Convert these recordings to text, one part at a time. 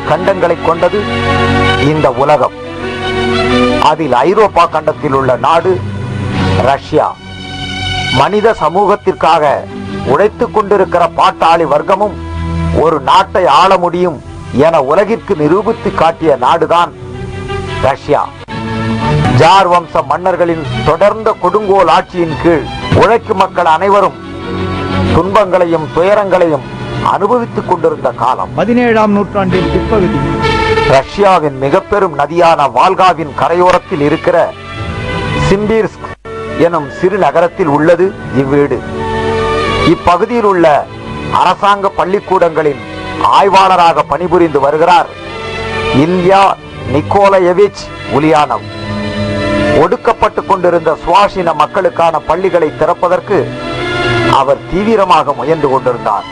கண்டங்களை கொண்டது இந்த உலகம். அதில் ஐரோப்பா கண்டத்தில் உள்ள நாடு ரஷ்யா. மனித சமூகத்திற்காக உழைத்துக் கொண்டிருக்கிற பாட்டாளி வர்க்கமும் ஒரு நாட்டை ஆள முடியும் என உலகிற்கு நிரூபித்து காட்டிய நாடுதான் ரஷ்யா. ஜார் வம்ச மன்னர்களின் தொடர்ந்த கொடுங்கோல் ஆட்சியின் கீழ் உழைக்கும் மக்கள் அனைவரும் துன்பங்களையும் துயரங்களையும் அனுபவித்துக் கொண்டிருந்த காலம் 17ஆம் நூற்றாண்டின் பிற்பகுதி. ரஷ்யாவின் மிக பெரும் நதியான வால்காவின் கரையோரத்தில் இருக்கிற சிம்பிர்ஸ்க் எனும் சிறு நகரத்தில் உள்ளது இவ்வீடு. இப்பகுதியில் உள்ள அரசாங்க பள்ளிக்கூடங்களின் ஆய்வாளராக பணிபுரிந்து வருகிறார் இல்யா நிக்கோலயேவிச் உலியானவ். ஒடுக்கப்பட்டுக் கொண்டிருந்த சுவாசின மக்களுக்கான பள்ளிகளை திறப்பதற்கு அவர் தீவிரமாக முயன்று கொண்டிருந்தார்.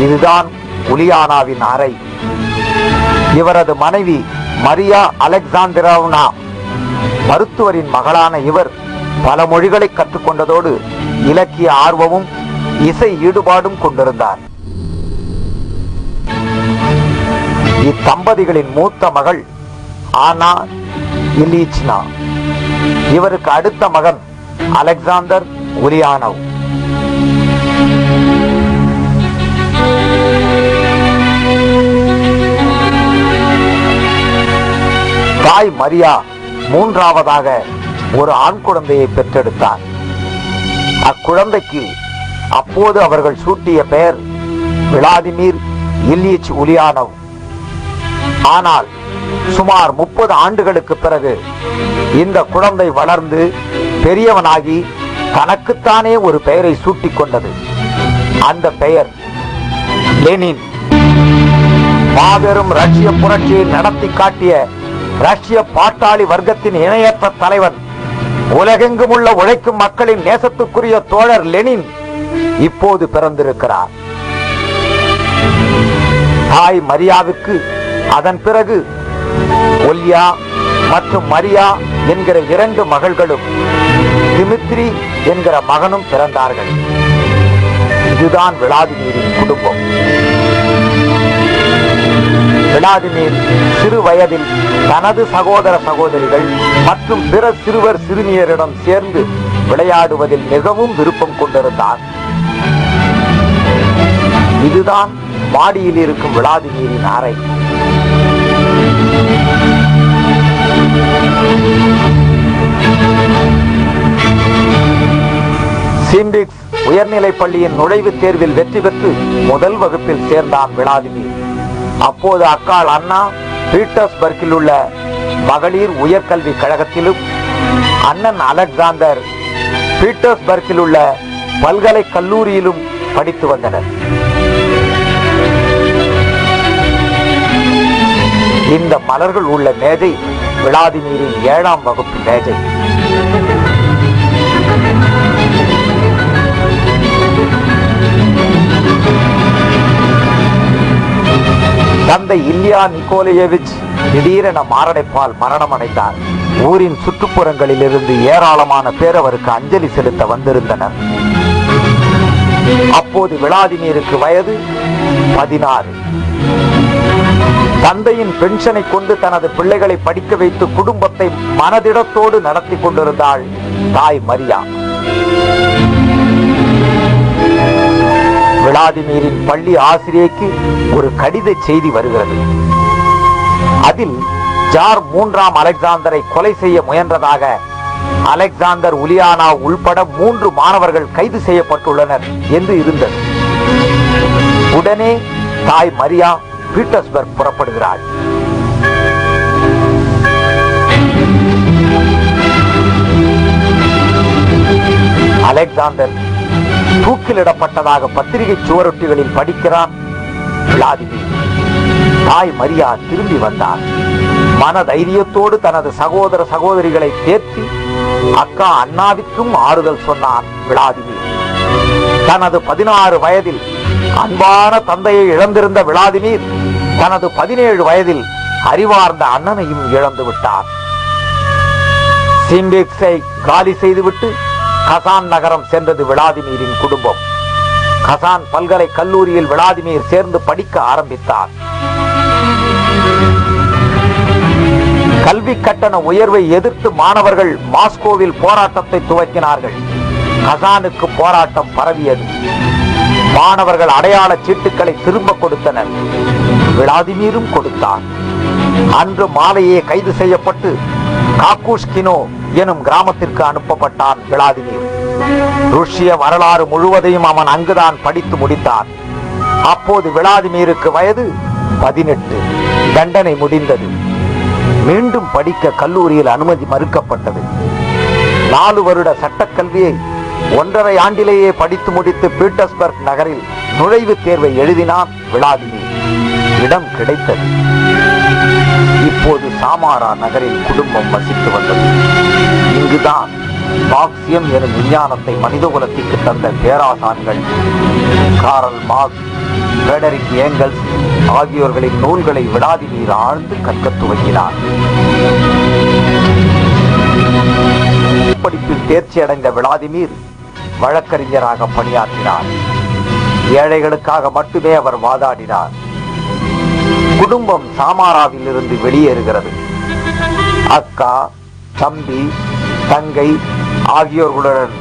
இதுதான் உலியானாவின் அறை. இவரது மனைவி மரியா அலெக்சாந்திரோவ்னா. மருத்துவரின் மகளான இவர் பல மொழிகளை கற்றுக்கொண்டதோடு இலக்கிய ஆர்வமும் இசை ஈடுபாடும் கொண்டிருந்தார். இத்தம்பதிகளின் மூத்த மகள் ஆனா இலீச்னா. இவருக்கு அடுத்த மகன் அலெக்சாந்தர் உலியானவ். தாய் மரியா மூன்றாவதாக ஒரு ஆண் குழந்தையை பெற்றெடுத்தார். அக்குழந்தைக்கு அப்போது அவர்கள் சூட்டிய பெயர் விளாடிமிர் இல்யிச் உலியானவ். ஆனால் சுமார் 30 ஆண்டுகளுக்கு பிறகு இந்த குழந்தை வளர்ந்து பெரியவனாகி தனக்குத்தானே ஒரு பெயரை சூட்டிக் கொண்டது. அந்த பெயர் லெனின். மாபெரும் ரஷ்ய புரட்சியை நடத்தி காட்டிய ரஷ்ய பாட்டாளி வர்க்கத்தின் இணையற்ற தலைவன், உலகெங்கும் உள்ள உழைக்கும் மக்களின் நேசத்துக்குரிய தோழர் லெனின் இப்போது பிறந்திருக்கிறார். தாய் மரியாவுக்கு அதன் பிறகு ஒல்யா மற்றும் மரியா என்கிற 2 மகள்களும் டிமித்ரி என்கிற மகனும் பிறந்தார்கள். இதுதான் விளாடிமிரின் குடும்பம். விளாடிமிர் சிறு வயதில் தனது சகோதர சகோதரிகள் மற்றும் பிற சிறுவர் சிறுமியரிடம் சேர்ந்து விளையாடுவதில் மிகவும் விருப்பம் கொண்டிருந்தார். இதுதான் மாடியில் இருக்கும் விளாடிமிரின் அறை. சிம்பிக்ஸ் உயர்நிலை பள்ளியின் நுழைவுத் தேர்வில் வெற்றி பெற்று முதல் வகுப்பில் சேர்ந்தான் விளாடிமிர். அப்போது அக்காள் அண்ணா பீட்டர்ஸ்பர்க்கில் உள்ள மகளிர் உயர்கல்வி கழகத்திலும், அண்ணன் அலெக்சாந்தர் பீட்டர்ஸ்பர்க்கில் உள்ள பல்கலைக் கல்லூரியிலும் படித்து வந்தனர். இந்த மலர்கள் உள்ள மேஜை விளாடிமிரின் 7ஆம் வகுப்பு மேஜை. தந்தை இல்யா நிக்கோலயேவிச் திடீரென மாரடைப்பால் மரணமடைந்தார். ஊரின் சுற்றுப்புறங்களில் இருந்து ஏராளமான பேர் அவருக்கு அஞ்சலி செலுத்த வந்திருந்தனர். அப்போது விளாடிமிருக்கு வயது 16. தந்தையின் பென்ஷனை கொண்டு தனது பிள்ளைகளை படிக்க வைத்து குடும்பத்தை மனதிடத்தோடு நடத்தி கொண்டிருந்தாள் தாய் மரியா. விளாடிமீரின் பள்ளி ஆசிரியைக்கு ஒரு கடித செய்தி வருகிறது. அதில் ஜார் 3ஆம் அலெக்சாந்தரை கொலை செய்ய முயன்றதாக அலெக்சாந்தர் உலியானா உள்பட 3 மாணவர்கள் கைது செய்யப்பட்டுள்ளனர் என்று இருந்தது. உடனே தாய் மரியா பீட்டர்ஸ்பர்க் புறப்படுகிறாள். அலெக்சாந்தர் தூக்கிலிடப்பட்டதாக பத்திரிகை சுவரொட்டிகளில் படிக்கிறான் விளாடிமீர். தாய் மரியா திரும்பி வந்தார். மன தைரியத்தோடு தனது சகோதர சகோதரிகளை தேற்றி அக்கா அண்ணாவிற்கும் ஆறுதல் சொன்னார் விளாடிமீர். தனது 16 வயதில் அன்பான தந்தையை இழந்திருந்த விளாடிமீர் தனது 17 வயதில் அறிவார்ந்த அண்ணனையும் இழந்து விட்டார். சிம்பிக்ஸை காலி செய்துவிட்டு கசான் நகரம் சென்றது விளாடிமீரின் குடும்பம். கசான் பல்கலை கல்லூரியில் விளாடிமீர் சேர்ந்து படிக்க ஆரம்பித்தார். கல்வி கட்டண உயர்வை எதிர்த்து மாணவர்கள் மாஸ்கோவில் போராட்டத்தை துவக்கினார்கள். கசானுக்கு போராட்டம் பரவியது. மாணவர்கள் அடையாள சீட்டுகளை திரும்ப கொடுத்தனர். விளாடிமீரும் கொடுத்தார். அன்று மாலையே கைது செய்யப்பட்டு காக்குஷ்கினோ எனும் கிராமத்திற்கு அனுப்பப்பட்டான் விளாடிமீர். ருஷ்ய வரலாறு முழுவதையும் அவன் அங்குதான் படித்து முடித்தான். அப்போது விளாடிமீருக்கு வயது 18. தண்டனை முடிந்தது. மீண்டும் படிக்க கல்லூரியில் அனுமதி மறுக்கப்பட்டது. 4 வருட சட்டக்கல்வியை 1.5 ஆண்டிலேயே படித்து முடித்து பீட்டர்ஸ்பர்க் நகரில் நுழைவுத் தேர்வை எழுதினான் விளாடிமீர். இடம் கிடைத்தது. இப்போது சாமாரா நகரில் குடும்பம் வசித்து வந்தது. இங்குதான் மார்க்சியம் எனும் விஞ்ஞானத்தை மனிதகுலத்திற்கு தந்த பேராசான்கள் காரல் மார்க்ஸ், ஃபிரெடரிக் ஏங்கல்ஸ் ஆகியோர்களின் நூல்களை விளாடிமீர் ஆழ்ந்து கற்கத் துவங்கினார். படிப்பில் தேர்ச்சி அடைந்த விளாடிமீர் வழக்கறிஞராக பணியாற்றினார். ஏழைகளுக்காக மட்டுமே அவர் வாதாடினார். குடும்பம் சாமாராவில் இருந்து வெளியேறுகிறது. அக்கா, தம்பி, தங்கை ஆகியோர்களுடன்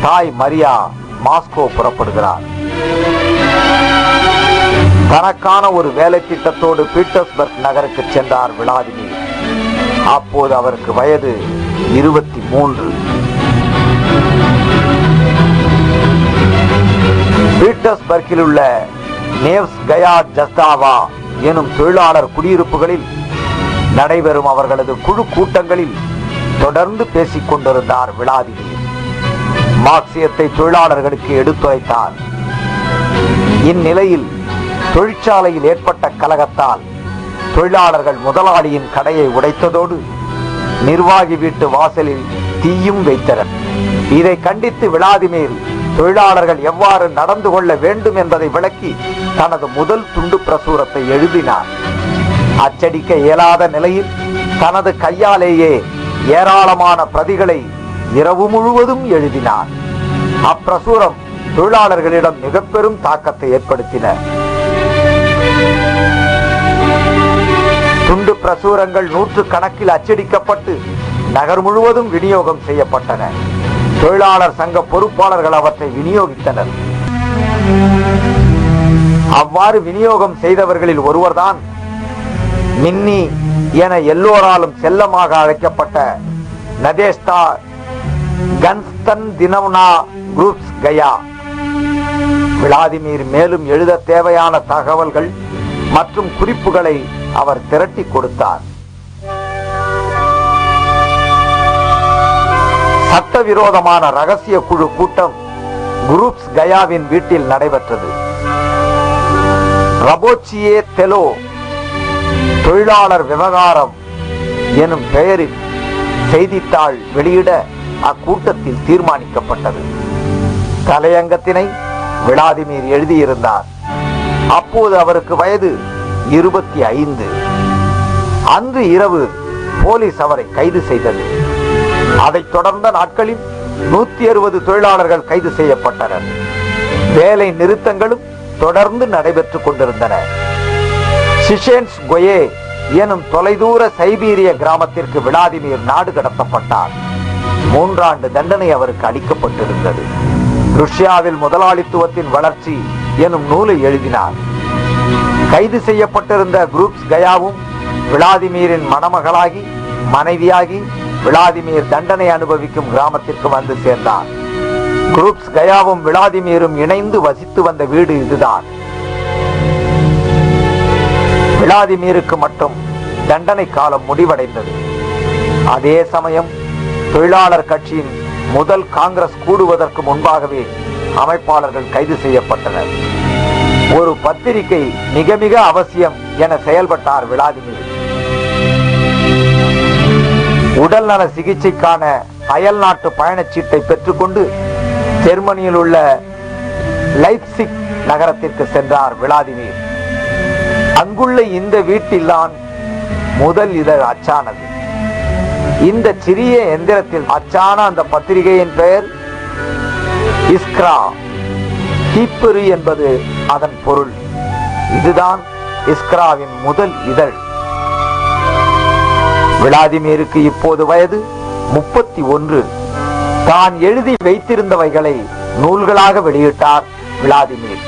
தாய் மரியா மாஸ்கோ புறப்படுகிறார். தனக்கான ஒரு வேலை திட்டத்தோடு பீட்டர்ஸ்பர்க் நகருக்கு சென்றார் விளாடிமீர். அப்போது அவருக்கு வயது 23. பீட்டர்ஸ்பர்க்கில் உள்ள நேவ்ஸ்கயா ஜஸ்தாவா எனும் தொழிலாளர் குடியிருப்புகளில் நடைபெறும் அவர்களது குழு கூட்டங்களில் தொடர்ந்து பேசிக் கொண்டிருந்தார் விளாடிமீர். மார்க்சியத்தை தொழிலாளர்களுக்கு எடுத்துரைத்தார். இந்நிலையில் தொழிற்சாலையில் ஏற்பட்ட கலகத்தால் தொழிலாளர்கள் முதலாளியின் கடையை உடைத்ததோடு நிர்வாகி வீட்டு வாசலில் தீயும் வைத்தனர். இதை கண்டித்து விளாடிமீர் தொழிலாளர்கள் எவ்வாறு நடந்து கொள்ள வேண்டும் என்பதை விளக்கி தனது முதல் துண்டு பிரசுரத்தை எழுதினார். அச்சடிக்க இயலாத நிலையில் தனது கையாலேயே ஏராளமான பிரதிகளை இரவு முழுவதும் எழுதினார். அப்பிரசுரம் தொழிலாளர்களிடம் மிக பெரும் தாக்கத்தை ஏற்படுத்தின. துண்டு பிரசுரங்கள் 100 கணக்கில் அச்சடிக்கப்பட்டு நகர் முழுவதும் விநியோகம் செய்யப்பட்டன. தொழிலாளர் சங்க பொறுப்பாளர்கள் அவற்றை விநியோகித்தனர். அவ்வாறு விநியோகம் செய்தவர்களில் ஒருவர்தான் மின்னி என எல்லோராலும் செல்லமாக அழைக்கப்பட்ட நதேஷ்டா கன்ஸ்தன்தினோவ்னா குரூப்ஸ்கயா. விளாடிமீர் மேலும் எழுத தேவையான தகவல்கள் மற்றும் குறிப்புகளை அவர் திரட்டி கொடுத்தார். சட்டவிரோதமான ரகசிய குழு கூட்டம் குரூப்ஸ்கயாவின் வீட்டில் நடைபெற்றது. ரபோச்சியே தெலோ தொழிலாளர் விவகாரம் எனும் பெயரில் செய்தித்தாள் வெளியிட அக்கூட்டத்தில் தீர்மானிக்கப்பட்டது. தலையங்கத்தினை விளாடிமீர் எழுதியிருந்தார். அப்போது அவருக்கு வயது 25. அன்று இரவு போலீஸ் அவரை கைது செய்தது. அதைத் தொடர்ந்த நாட்களில் 160 தொழிலாளர்கள் கைது செய்யப்பட்டனர். வேலை நிறுத்தங்களும் தொடர்ந்து நடைபெற்றுக் கொண்டிருந்தன. சிஷேன்ஸ் கொயே எனும் தொலைதூர சைபீரிய கிராமத்திற்கு விளாடிமீர் நாடு கடத்தப்பட்டார். 3 ஆண்டு தண்டனை அவருக்கு அளிக்கப்பட்டிருந்தது. ருஷ்யாவில் முதலாளித்துவத்தின் வளர்ச்சி எனும் நூலை எழுதினார். கைது செய்யப்பட்டிருந்த குரூப்ஸ் கயாவும் விளாதிமீரின் மணமகளாகி மனைவியாகி விளாதிமீர் தண்டனை அனுபவிக்கும் கிராமத்திற்கு வந்து சேர்ந்தார். குரூப்ஸ் கயாவும் விளாதிமீரும் இணைந்து வசித்து வந்த வீடு இதுதான். விளாதிமீருக்கு மட்டும் தண்டனை காலம் முடிவடைந்தது. அதே சமயம் தொழிலாளர் கட்சியின் முதல் காங்கிரஸ் கூடுவதற்கு முன்பாகவே அமைப்பாளர்கள் கைது செய்யப்பட்டனர். ஒரு பத்திரிகை மிக மிக அவசியம் என செயல்பட்டார் விளாதிமீர். உடல்நல சிகிச்சைக்கான அயல் நாட்டு பயணச்சீட்டை பெற்றுக்கொண்டு ஜெர்மனியில் உள்ள லைப்சிக் நகரத்திற்கு சென்றார் விளாதிமீர். அங்குள்ள இந்த வீட்டில்தான் முதல் இதழ் அச்சானது. இந்த சிறிய எந்திரத்தில் அச்சான அந்த பத்திரிகையின் பெயர் இஸ்க்ரா. தீப்பொறி என்பது அதன் பொருள். இதுதான் இஸ்க்ராவின் முதல் இதழ். விளாதிமீருக்கு இப்போது வயது 31. தான் எழுதி வைத்திருந்தவைகளை நூல்களாக வெளியிட்டார் விளாதிமீர்.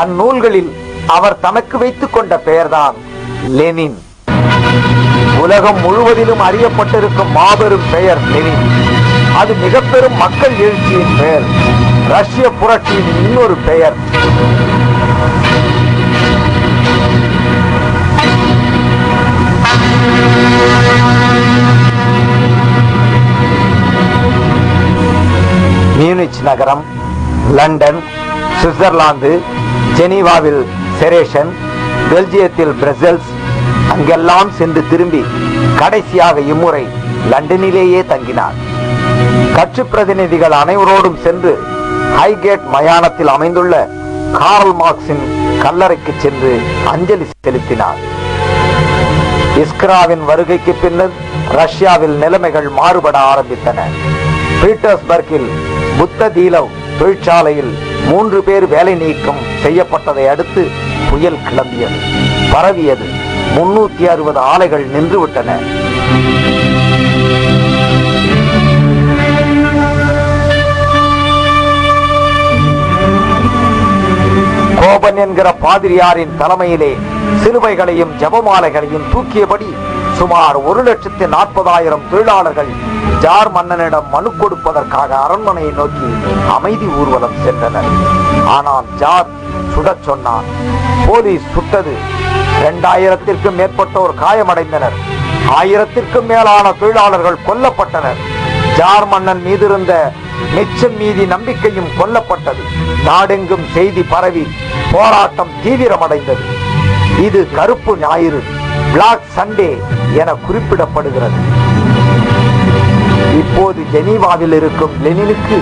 அந்நூல்களில் அவர் தனக்கு வைத்துக் கொண்ட பெயர்தான் லெனின். உலகம் முழுவதிலும் அறியப்பட்டிருக்கும் மாபெரும் பெயர் லெனின். அது மிக பெரும் மக்கள் எழுச்சியின் பெயர். ரஷ்ய புரட்சியின் இன்னொரு பெயர். மியூனிச் நகரம், லண்டன், சுவிட்சர்லாந்து, ஜெனீவாவில் செரேஷன், பெல்ஜியத்தில் பிரசல்ஸ், அங்கெல்லாம் சென்று திரும்பி கடைசியாக இம்முறை லண்டனிலேயே தங்கினார். கட்சி பிரதிநிதிகள் அனைவரோடும் சென்று ஹைகேட் மயானத்தில் அமைந்துள்ள கார்ல் மார்க்சின் கல்லறைக்கு சென்று அஞ்சலி செலுத்தினார். இஸ்க்ராவின் வருகைக்கு பின்னர் ரஷ்யாவில் நிலைமைகள் மாறுபட ஆரம்பித்தன. பீட்டர்ஸ்பர்கில் புத்த தீலவ் தொழிற்சாலையில் 3 பேர் வேலை நீக்கம் செய்யப்பட்டதை அடுத்து புயல் கிளம்பியது, பரவியது. 360 ஆலைகள் நின்றுவிட்டன. கோபன் என்கிற பாதிரியாரின் தலைமையிலே சிலுவைகளையும் ஜபமாலைகளையும் தூக்கியபடி சுமார் 1,40,000 தொழிலாளர்கள் ஜார் மன்னனிடம் மனு கொடுப்பதற்காக அரண்மனையை நோக்கி அமைதி ஊர்வலம் சென்றனர். ஆனால் ஜார் சுடச் சொன்னார். போலீஸ் சுட்டது. 2000த்திற்கும் மேற்பட்டோர் காயமடைந்தனர். 1000த்திற்கும் மேலான தொழிலாளர்கள் கொல்லப்பட்டனர். ஜார் மன்னன் மீது இருந்த மிச்சம் மீதி நம்பிக்கையும் கொல்லப்பட்டது. நாடெங்கும் செய்தி பரவி போராட்டம் தீவிரமடைந்தது. இது கருப்பு ஞாயிறு, பிளாக் சண்டே என குறிப்பிடப்படுகிறது. இப்போது ஜெனீவாவில் இருக்கும் லெனினுக்கு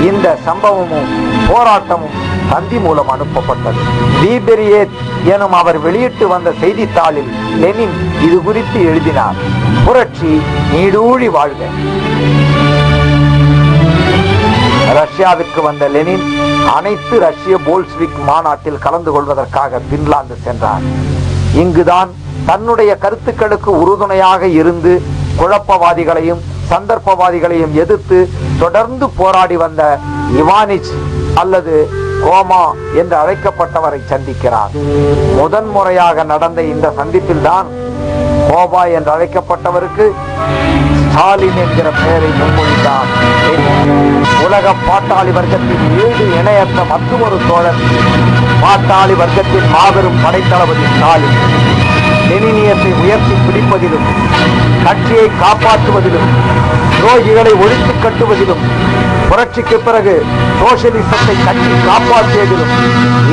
இந்த சம்பவமும் போராட்டமும் தந்தி மூலம் அனுப்பப்பட்டது. லீபெரியேட் எனும் அவர் வெளியிட்டு வந்த செய்தித்தாளில் லெனின் இது குறித்து எழுதினார். புரட்சி நீடூழி வாழ்க. ரஷ்யாவிற்கு வந்த லெனின் அனைத்து ரஷ்ய போல்ஸ்விக் மாநாட்டில் கலந்து கொள்வதற்காக பின்லாந்து சென்றார். இங்குதான் தன்னுடைய கருத்துக்களுக்கு உறுதுணையாக இருந்து குழப்பவாதிகளையும் சந்தர்ப்பவாதிகளையும் எதிர்த்து தொடர்ந்து போராடி வந்த இவானிச் அல்லது கோமா என்று அழைக்கப்பட்டவரை சந்திக்கிறார். முதன்முறையாக நடந்த இந்த சந்திப்பில் தான் கோபா என்று அழைக்கப்பட்டவருக்கு ஸ்டாலின் என்கிற பெயரை முன்மொழிந்தார். உலக பாட்டாளி வர்க்கத்தின் 7 இணையற்ற மற்றொரு தோழர், பாட்டாளி வர்க்கத்தின் மாபெரும் படைத்தளபதி ஸ்டாலின். லெனினியத்தை உயர்த்தி பிடிப்பதிலும் கட்சியை காப்பாற்றுவதிலும் துரோகிகளை ஒழித்து கட்டுவதிலும் புரட்சிக்கு பிறகு சோசியலிசத்தை கட்சி காப்பாற்றியதிலும்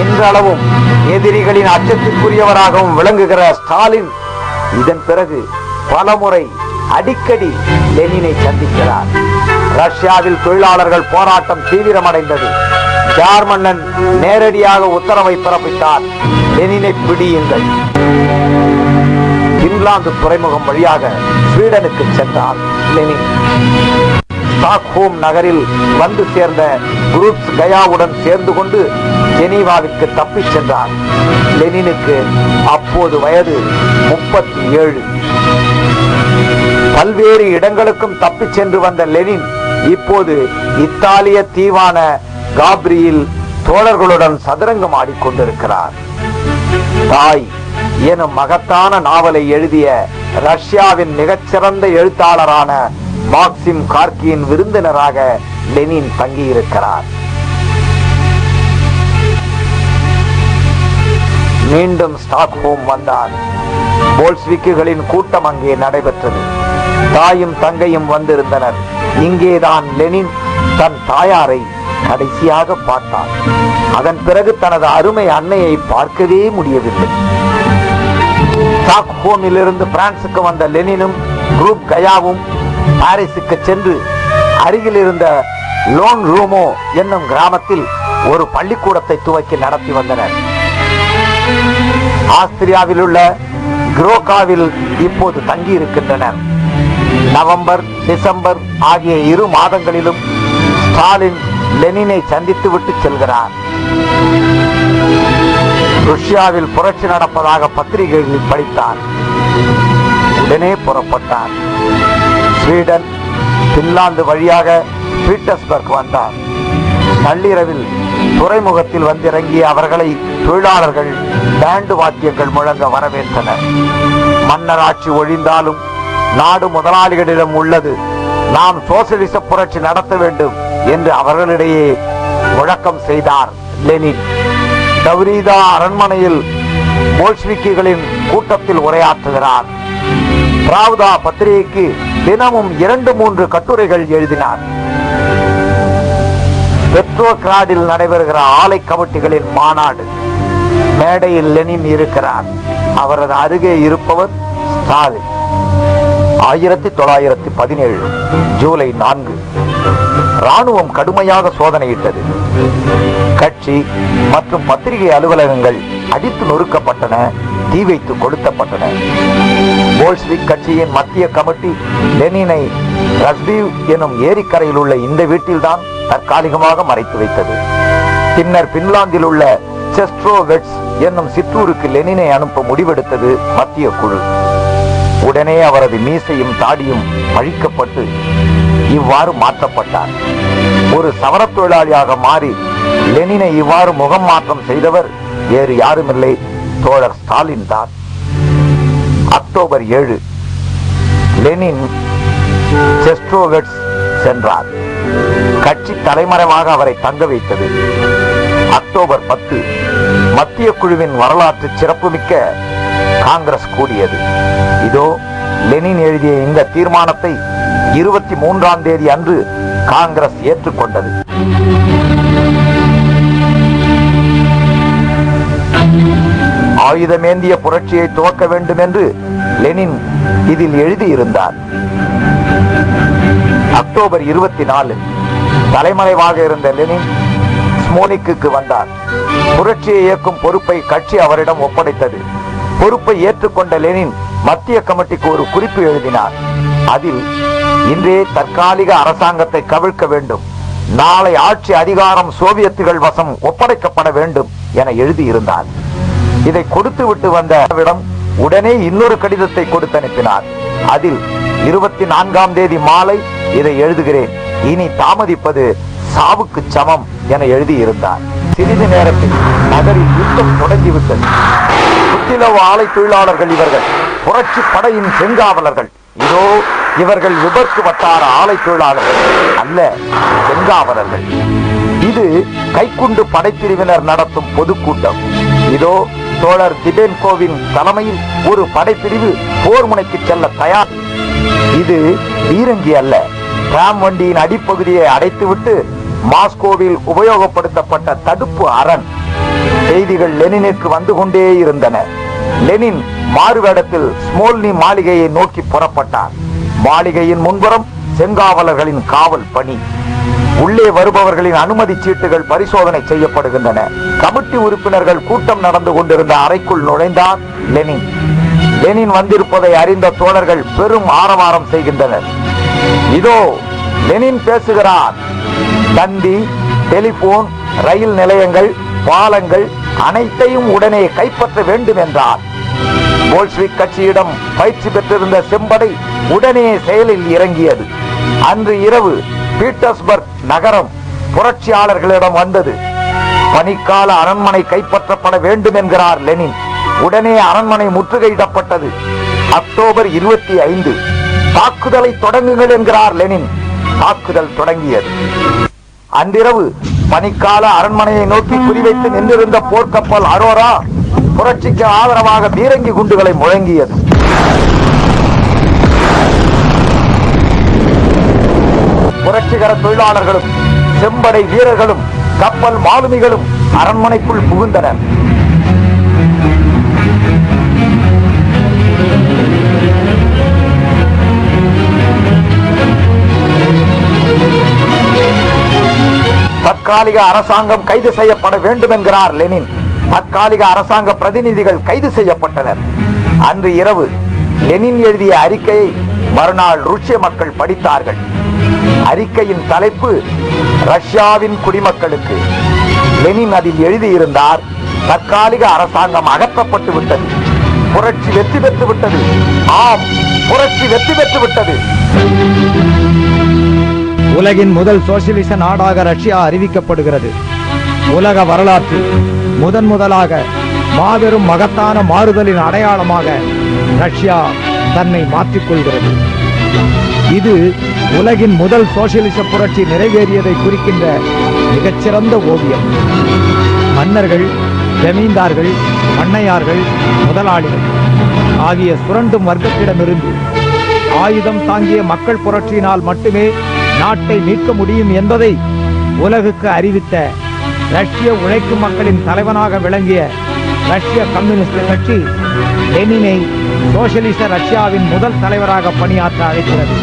இன்றளவும் எதிரிகளின் அச்சத்திற்குரியவராகவும் விளங்குகிற ஸ்டாலின் இதன் பிறகு பலமுறை அடிக்கடி லெனினை சந்திக்கிறார். ரஷ்யாவில் தொழிலாளர்கள் போராட்டம் தீவிரமடைந்தது. ஜார் மன்னன் நேரடியாக உத்தரவை பிறப்பித்தார், லெனினை பிடியுங்கள். பின்லாந்து துறைமுகம் வழியாக ஸ்வீடனுக்கு சென்றார் லெனின். ஸ்டாக்ஹோம் நகரில் வந்து சேர்ந்த குரூப்ஸ் கயாவுடன் சேர்ந்து கொண்டு ஜெனீவாவிற்கு தப்பிச் சென்றார். லெனினுக்கு அப்போது வயது 37. பல்வேறு இடங்களுக்கும் தப்பிச் சென்று வந்த லெனின் இப்போது இத்தாலிய தீவான காப்ரியில் தோழர்களுடன் சதுரங்கம் ஆடிக்கொண்டிருக்கிறார். தாய் எனும் மகத்தான நாவலை எழுதிய ரஷ்யாவின் மிகச்சிறந்த எழுத்தாளரான மாக்சிம் கார்கியின் விருந்தினராக லெனின் தங்கியிருக்கிறார். மீண்டும் ஸ்டாக்ஹோம் வந்தார். போல்ஸ்விக்குகளின் கூட்டம் அங்கே நடைபெற்றது. தாயும் தங்கையும் வந்திருந்தனர். இங்கேதான் லெனின் தன் தாயாரை கடைசியாக பார்த்தார். அதன் பிறகு தனது அருமை அன்னையை பார்க்கவே முடியவில்லை. ஸ்டாக்ஹோமில் இருந்து பிரான்சுக்கு வந்த லெனினும் குரூப் கயாவும் பாரிஸுக்கு சென்று அருகில் இருந்த லோன் ரூமோ என்னும் கிராமத்தில் ஒரு பள்ளிக்கூடத்தை துவக்கி நடத்தி வந்தனர். ஆஸ்திரியாவில் உள்ள குரோகாவில் இப்போது தங்கி இருக்கின்றனர். நவம்பர், டிசம்பர் ஆகிய 2 மாதங்களிலும் ஸ்டாலின் லெனினை சந்தித்து விட்டு செல்கிறார். ரஷ்யாவில் புரட்சி நடப்பதாக பத்திரிகைகளில் படித்தார். உடனே புறப்பட்டார். ஸ்வீடன், பின்லாந்து வழியாக பீட்டர்ஸ்பர்க் வந்தார். நள்ளிரவில் துறைமுகத்தில் வந்திறங்கிய அவர்களை தொழிலாளர்கள் பேண்டு வாத்தியங்கள் முழங்க வரவேற்றனர். மன்னராட்சி ஒழிந்தாலும் நாடு முதலாளிகளிடம் உள்ளது, நாம் சோசியலிச புரட்சி நடத்த வேண்டும் என்று அவர்களிடையே முழக்கம் செய்தார் லெனின். டவ்ரீதா அரண்மனையில் போல்ஷ்விக்குகளின் கூட்டத்தில் உரையாற்றுகிறார். பிராவ்தா பத்திரிகைக்கு தினமும் 2-3 கட்டுரைகள் எழுதினார். பெட்ரோகிராடில் நடைபெறுகிற ஆலை கமிட்டிகளின் மாநாடு. மேடையில் லெனின் இருக்கிறார். அவரது அருகே இருப்பவர் ஸ்டாலின். 1917 ஜூலை 4 ராணுவம் கடுமையாக சோதனையிட்டது. கட்சி மற்றும் பத்திரிகை அலுவலகங்கள் அடித்து நொறுக்கப்பட்டன, தீ வைத்து கொளுத்தப்பட்டன. போல்ஷ்விக் கட்சியின் மத்திய கமிட்டி லெனினை ரஸ்பீவ் எனும் ஏரிக்கரையில் உள்ள இந்த வீட்டில்தான் தற்காலிகமாக மறைத்து வைத்தது. பின்னர் பின்லாந்தில் உள்ள செஸ்ட்ரோவெட்ஸ் என்னும் சிற்றூருக்கு லெனினை அனுப்ப முடிவெடுத்தது மத்திய குழு. உடனே அவரது மீசையும் தாடியும் அழிக்கப்பட்டு இவ்வாறு மாற்றப்பட்டார். ஒரு சவரத் தொழிலாளியாக மாறி லெனினை இவ்வாறு முகம் மாற்றம் செய்தவர் வேறு யாருமில்லை, தோழர் ஸ்டாலின் தான். அக்டோபர் 7 லெனின் செஸ்ட்ரோவெட்ஸ் சென்றார். கட்சி தலைமறைவாக அவரை தங்க வைத்தது. அக்டோபர் 10 மத்திய குழுவின் வரலாற்று சிறப்புமிக்க காங்கிரஸ் கூடியது. இதோ லெனின் எழுதிய இந்த தீர்மானத்தை 23ஆம் தேதி அன்று காங்கிரஸ் ஏற்றுக்கொண்டது. ஆயுதமேந்திய புரட்சியை துவக்க வேண்டும் என்று லெனின் இதில் எழுதியிருந்தார். அக்டோபர் 24 தலைமறைவாக இருந்த லெனின் ஸ்மோனிக்கு வந்தார். புரட்சியை இயக்கும் பொறுப்பை கட்சி அவரிடம் ஒப்படைத்தது. பொறுப்பை ஏற்றுக்கொண்ட லெனின் மத்திய கமிட்டிக்கு ஒரு குறிப்பு எழுதினார். அதில் இன்றே தற்காலிக அரசாங்கத்தை கவிழ்க்க வேண்டும், நாளை ஆட்சி அதிகாரம் சோவியத்துகள் வசம் ஒப்படைக்கப்பட வேண்டும் என எழுதியிருந்தார். இதை கொடுத்து விட்டு வந்தவிடம் உடனே இன்னொரு கடிதத்தை கொடுத்து அனுப்பினார். அதில் 24ஆம் தேதி மாலை இதை எழுதுகிறேன், இனி தாமதிப்பது சாவுக்கு சமம் என எழுதியிருந்தார். சிறிது நேரத்தில் நகரில் யுத்தம் தொடங்கிவிட்டது. புத்திலவ ஆலை தொழிலாளர்கள் இவர்கள், புரட்சி படையின் செங்காவலர்கள். இதோ இவர்கள் விபத்து வட்டார ஆலை தொழிலாளர்கள் அல்ல, செங்காவலர்கள். இது கைக்குண்டு படைப்பிரிவினர் நடத்தும் பொதுக்கூட்டம். இதோ தோழர் திபென்கோவின் தலைமையில் ஒரு படைப்பிரிவு போர் முனைக்கு செல்ல தயார். இது பீரங்கி அல்ல, டிராம் வண்டியின் அடிப்பகுதியை அடைத்துவிட்டு மாஸ்கோவில் உபயோகப்படுத்தப்பட்ட தடுப்பு அரண். செய்திகள் லெனினுக்கு வந்து கொண்டே இருந்தன. லெனின் மாறுவேடத்தில் ஸ்மோல்னி மாளிகையை நோக்கி புறப்பட்டார். மாளிகையின் முன்புறம் செங்காவலர்களின் காவல் பணி. உள்ளே வருபவர்களின் அனுமதி சீட்டுகள் பரிசோதனை செய்யப்படுகின்றன. கமிட்டி உறுப்பினர்கள் கூட்டம் நடந்து கொண்டிருந்த அறைக்குள் நுழைந்தார் லெனின். லெனின் வந்திருப்பதை அறிந்த தோழர்கள் பெரும் ஆரவாரம் செய்கின்றனர். இதோ லெனின் பேசுகிறார். தந்தி, டெலிபோன், ரயில் நிலையங்கள், பாலங்கள் அனைத்தையும் உடனே கைப்பற்ற வேண்டும் என்றார். போல்ஷ்விக் கட்சியிடம் பயிற்சி பெற்றிருந்த செம்படை உடனே செயலில் இறங்கியது. அன்று இரவு பீட்டர்ஸ்பர்க் நகரம் புரட்சியாளர்களிடம் வந்தது. பனிக்கால அரண்மனை கைப்பற்றப்பட வேண்டும் என்கிறார் லெனின். உடனே அரண்மனை முற்றுகையிடப்பட்டது. அக்டோபர் 25 தாக்குதலை தொடங்குங்கள் என்கிறார் லெனின். தாக்குதல் தொடங்கியது. அன்றிரவு பனிக்கால அரண்மனையை நோக்கி குறிவைத்து நின்றிருந்த போர்க்கப்பல் அரோரா புரட்சிக்கு ஆதரவாக பீரங்கி குண்டுகளை முழங்கியது. புரட்சிகர தொழிலாளர்களும் செம்படை வீரர்களும் கப்பல் மாலுமிகளும் அரண்மனைக்குள் புகுந்தனர். தற்காலிக அரசாங்கம் கைது செய்யப்பட வேண்டும் என்கிறார் லெனின். தற்காலிக அரசாங்க பிரதிநிதிகள் கைது செய்யப்பட்டனர். அன்று இரவு லெனின் எழுதிய அறிக்கையை மறுநாள் ருஷ்ய மக்கள் படித்தார்கள். அறிக்கையின் தலைப்பு ரஷ்யாவின் குடிமக்களுக்கு. லெனின் அதில் எழுதியிருந்தார், தற்காலிக அரசாங்கம் அகற்றப்பட்டு விட்டது, புரட்சி வெற்றி பெற்று விட்டது. ஆம், புரட்சி வெற்றி பெற்று விட்டது. உலகின் முதல் சோசியலிச நாடாக ரஷ்யா அறிவிக்கப்படுகிறது. உலக வரலாற்றில் முதலாக மாபெரும் மகத்தான மாறுதலின் அடையாளமாக ரஷ்யா தன்னை மாற்றிக்கொள்கிறது. இது உலகின் முதல் சோசியலிச புரட்சி நிறைவேறியதை குறிக்கின்ற மிகச்சிறந்த ஓவியம். மன்னர்கள், ஜமீன்தார்கள், பண்ணையார்கள், முதலாளிகள் ஆகிய சுரண்டும் வர்க்கத்திடமிருந்து ஆயுதம் தாங்கிய மக்கள் புரட்சியினால் மட்டுமே நாட்டை மீட்க முடியும் என்பதை உலகுக்கு அறிவித்த ரஷ்ய உழைக்கும் மக்களின் தலைவனாக விளங்கிய ரஷ்ய கம்யூனிஸ்ட் கட்சி லெனினை சோசியலிச ரஷ்யாவின் முதல் தலைவராக பணியாற்ற அழைக்கிறது.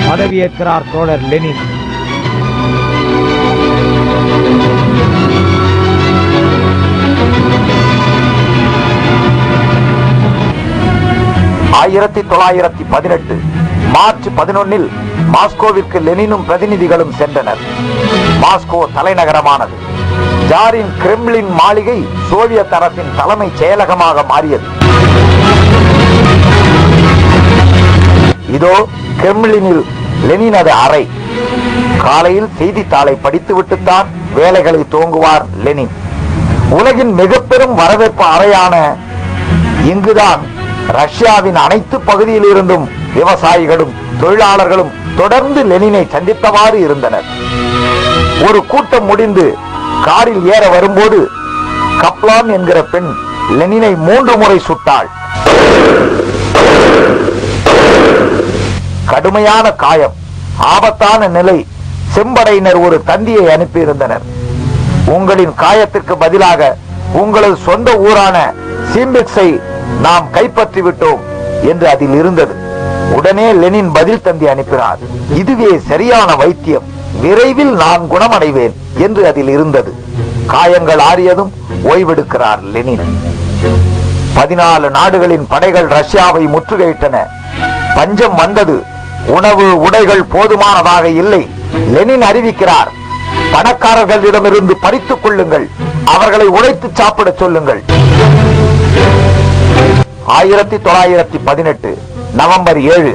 பதவியேற்கிறார் தோழர் லெனின். மார்ச் 11 மாஸ்கோவிற்கு லெனினும் பிரதிநிதிகளும் சென்றனர். மாஸ்கோ தலைநகரமானது. ஜாரின் கிரெம்ளின் மாளிகை சோவியத் அரசின் தலைமைச் செயலகமாக மாறியது. இதோ கிரெம்ளினில் லெனினது அறை. காலையில் செய்தித்தாளை படித்துவிட்டுத்தான் வேலைகளை துவங்குவார் லெனின். உலகின் மிக பெரும் வரவேற்பு அறையான இங்குதான் ரஷ்யாவின் அனைத்து பகுதியில் இருந்தும் விவசாயிகளும் தொழிலாளர்களும் தொடர்ந்து லெனினை சந்தித்தவாறு இருந்தனர். ஒரு கூட்டம் முடிந்து காரில் ஏற வரும்போது கப்லான் என்கிற பெண் லெனினை 3 முறை சுட்டாள். கடுமையான காயம், ஆபத்தான நிலை. செம்படையினர் ஒரு தந்தியை அனுப்பியிருந்தனர். உங்களின் காயத்திற்கு பதிலாக உங்களது சொந்த ஊரான சீம்பிக்ஸை நாம் கைப்பற்றி விட்டோம் என்று அதில் இருந்தது. உடனே லெனின் பதில் தந்தி அனுப்பினார். இதுவே சரியான வைத்தியம், விரைவில் நான் குணமடைவேன் என்று அதில் இருந்தது. காயங்கள் ஆறியதும் ஓய்வெடுக்கிறார் லெனின். 14 நாடுகளின் படைகள் ரஷ்யாவை முற்றுகையிட்டன. பஞ்சம் வந்தது. உணவு, உடைகள் போதுமானதாக இல்லை. லெனின் அறிவிக்கிறார், பணக்காரர்களிடமிருந்து பறித்துக் கொள்ளுங்கள், அவர்களை உழைத்து சாப்பிட சொல்லுங்கள். 1918 நவம்பர் 7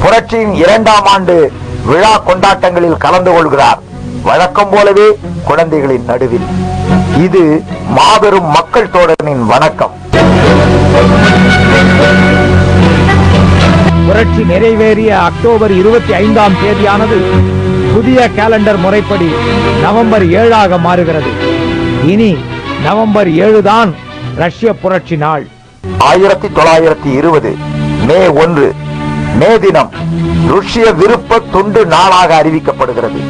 புரட்சியின் 2ஆம் ஆண்டு விழா கொண்டாட்டங்களில் கலந்து கொள்கிறார். வழக்கம் போலவே குழந்தைகளின் நடுவில். இது மாபெரும் மக்கள் தோழனின் வணக்கம். புரட்சி நிறைவேறிய அக்டோபர் 25ஆம் தேதியானது புதிய கேலண்டர் முறைப்படி நவம்பர் 7ஆக மாறுகிறது. இனி நவம்பர் 7 தான் ரஷ்ய புரட்சி நாள். 1920 மே 1 மே தினம் ருஷ்ய விருப்ப துண்டு நாளாக அறிவிக்கப்படுகிறது.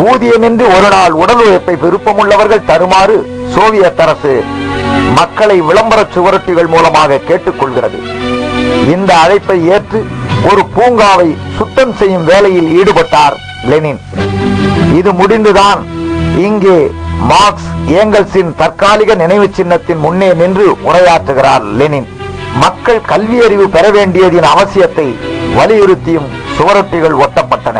ஊதியமின்றி ஒரு நாள் உடல் உழைப்பை விருப்பமுள்ளவர்கள் தருமாறு சோவியத் அரசு மக்களை விளம்பர சுவரொட்டிகள் மூலமாக கேட்டுக்கொள்கிறது. இந்த அழைப்பை ஏற்று ஒரு பூங்காவை சுத்தம் செய்யும் வேலையில் ஈடுபட்டார் லெனின். இது முடிந்துதான் இங்கே மார்க்ஸ் ஏங்கல்ஸின் தற்காலிக நினைவு சின்னத்தின் முன்னே நின்று உரையாற்றுகிறார் லெனின். மக்கள் கல்வி அறிவு பெற வேண்டியதின் அவசியத்தை வலியுறுத்தியும் சுவரொட்டிகள் ஒட்டப்பட்டன.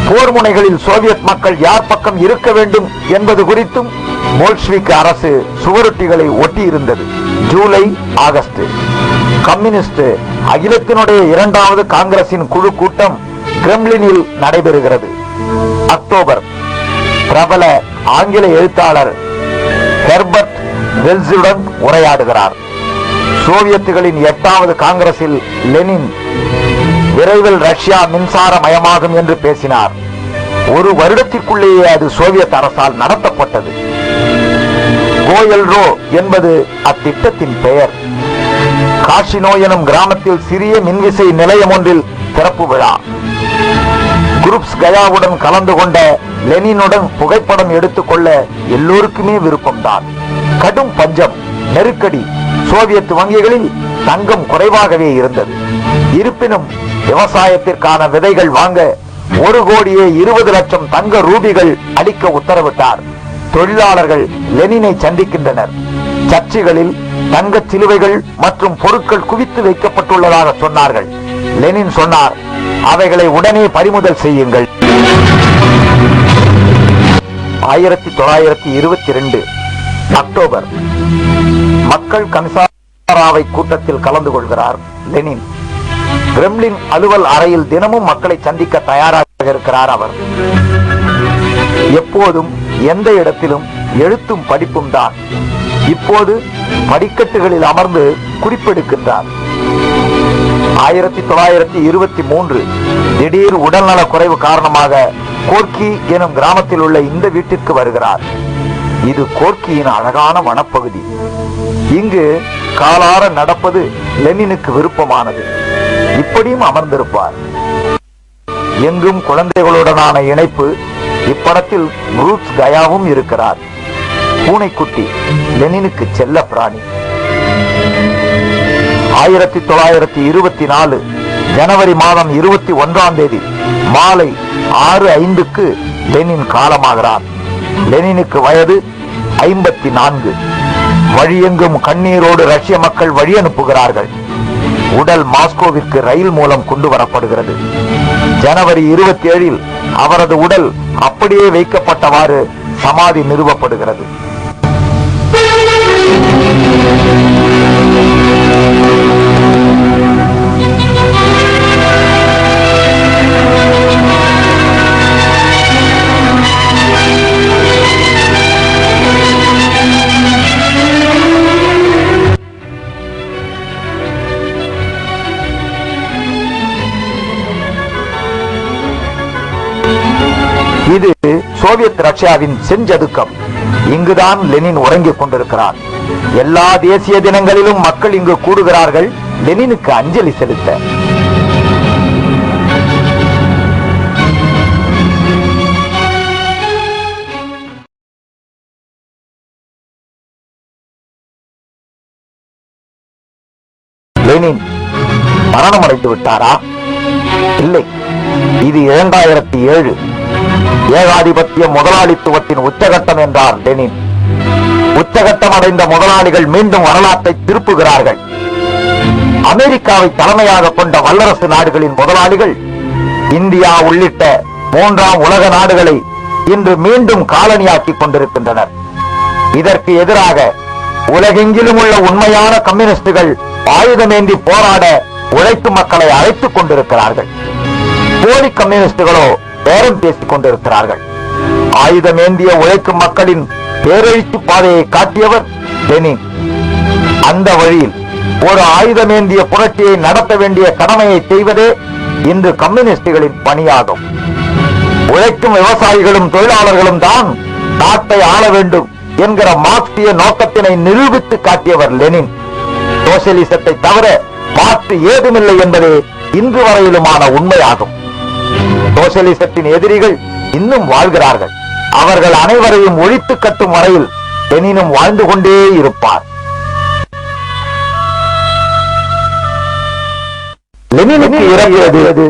போர் முனைகளில் சோவியத் மக்கள் யார் பக்கம் இருக்க வேண்டும் என்பது குறித்தும் போல்ஷிவிக் அரசு சுவரொட்டிகளை ஒட்டியிருந்தது. ஜூலை, ஆகஸ்ட் கம்யூனிஸ்ட் அகிலத்தினுடைய 2வது காங்கிரசின் குழு கூட்டம் கிரெம்ளினில் நடைபெறுகிறது. அக்டோபர் பிரபல ஆங்கில எழுத்தாளர் ஹெர்பர்ட் வெல்ஸுடன் உரையாடுகிறார். சோவியத்துகளின் 8வது காங்கிரஸில் லெனின் விரைவில் ரஷ்யா மின்சாரமயமாகும் என்று பேசினார். ஒரு வருடத்திற்குள்ளேயே அது சோவியத் அரசால் நடத்தப்பட்டது. கோயல்ரோ என்பது அத்திட்டத்தின் பெயர். காஷினோ எனும் கிராமத்தில் சிறிய மின்விசை நிலையம் ஒன்றில் திறப்பு விழா. குரூப்ஸ் கயாவுடன் கலந்து கொண்ட லெனினுடன் புகைப்படம் எடுத்துக்கொள்ள எல்லோருக்குமே விருப்பம்தான். கடும் பஞ்சம், நெருக்கடி. சோவியத் வங்கிகளில் தங்கம் குறைவாகவே இருந்தது. இருப்பினும் விவசாயத்திற்கான விதைகள் வாங்க 1,20,00,000 தங்க ரூபிகள் அளிக்க உத்தரவிட்டார். தொழிலாளர்கள் லெனினை சந்திக்கின்றனர். சர்ச்சுகளில் தங்க சிலுவைகள் மற்றும் பொருட்கள் குவித்து வைக்கப்பட்டுள்ளதாக சொன்னார்கள். லெனின் சொன்னார், அவைகளை உடனே பறிமுதல் செய்யுங்கள். 1922 அக்டோபர் மக்கள் கன்சாராவை கூட்டத்தில் கலந்து கொள்கிறார் லெனின். கிரெம்லின் அலுவல் அறையில் தினமும் மக்களை சந்திக்க தயாராக இருக்கிறார் அவர். எப்போதும் எந்த இடத்திலும் எழுத்தும் படிப்பும் தான். இப்போது படிக்கட்டுகளில் அமர்ந்து குறிப்பெடுக்கின்றார். 1923 திடீர் உடல்நல குறைவு காரணமாக கோர்க்கி எனும் கிராமத்தில் உள்ள இந்த வீட்டிற்கு வருகிறார். இது கோர்க்கியின் அழகான வனப்பகுதி. இங்கு காலார நடப்பது லெனினுக்கு விருப்பமானது. இப்படியும் அமர்ந்திருப்பார். எங்கும் குழந்தைகளுடனான இணைப்பு. இப்படத்தில் குரூப்ஸ் கயாவும் இருக்கிறார். பூனைக்குட்டி லெனினுக்கு செல்ல பிராணி. 1924 ஜனவரி மாதம் 21ஆம் தேதி மாலை 6:05 லெனின் காலமாகிறார். லெனினுக்கு வயது 54. வழியெங்கும் கண்ணீரோடு ரஷ்ய மக்கள் வழி அனுப்புகிறார்கள். உடல் மாஸ்கோவிற்கு ரயில் மூலம் கொண்டு வரப்படுகிறது. ஜனவரி 27 அவரது உடல் அப்படியே வைக்கப்பட்டவாறு சமாதி நிறுவப்படுகிறது. இது சோவியத் ரஷ்யாவின் செஞ்சதுக்கம். இங்குதான் லெனின் உறங்கிக் கொண்டிருக்கிறார். எல்லா தேசிய தினங்களிலும் மக்கள் இங்கு கூடுகிறார்கள் லெனினுக்கு அஞ்சலி செலுத்த. லெனின் மரணமடைந்து விட்டாரா? இல்லை, இது 2007 ஏகாதிபத்திய முதலாளித்துவத்தின் உச்சகட்டம் என்றார் லெனின். உச்சகட்டம் அடைந்த முதலாளிகள் மீண்டும் வரலாற்றை திருப்புகிறார்கள். அமெரிக்காவை தலைமையாக கொண்ட வல்லரசு நாடுகளின் முதலாளிகள் இந்தியா உள்ளிட்ட 3ஆம் உலக நாடுகளை இன்று மீண்டும் காலனியாக்கிக் கொண்டிருக்கின்றனர். இதற்கு எதிராக உலகெங்கிலும் உள்ள உண்மையான கம்யூனிஸ்டுகள் ஆயுதமேந்தி போராட உழைக்கும் மக்களை அழைத்துக் கொண்டிருக்கிறார்கள். போலி கம்யூனிஸ்டுகளோ பேரம் பேசிக் கொண்டிருக்கிறார்கள். ஆயுதமேந்திய உழைக்கும் மக்களின் பேரெழுச்சி பாதையை காட்டியவர் லெனின். அந்த வழியில் ஒரு ஆயுதமேந்திய புரட்சியை நடத்த வேண்டிய கடமையை செய்வதே இன்று கம்யூனிஸ்டுகளின் பணியாகும். உழைக்கும் விவசாயிகளும் தொழிலாளர்களும் தான் நாட்டை ஆள வேண்டும் என்கிற மார்க்சிய நோக்கத்தினை நிரூபித்து காட்டியவர் லெனின். சோசியலிசத்தை தவிர மாற்று ஏதுமில்லை என்பதே இன்று வரையிலுமான உண்மையாகும். சோசியலிசத்தின் எதிரிகள் இன்னும் வாழ்கிறார்கள். அவர்கள் அனைவரையும் ஒழித்து கட்டும் வரையில் லெனினும் வாழ்ந்து கொண்டே இருப்பார். லெனினுக்கு இறங்கியது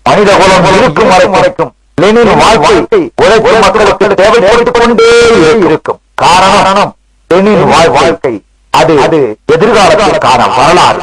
மனித குலம் இருக்கும் வரைக்கும் லெனின் வாழ்க்கை உழைக்கும் மக்களுக்கு தேவைப்பட்டுக் கொண்டே இருக்கும். காரணம் லெனின் வாழ்க்கை அது எதிர்காலத்திற்கான வரலாறு.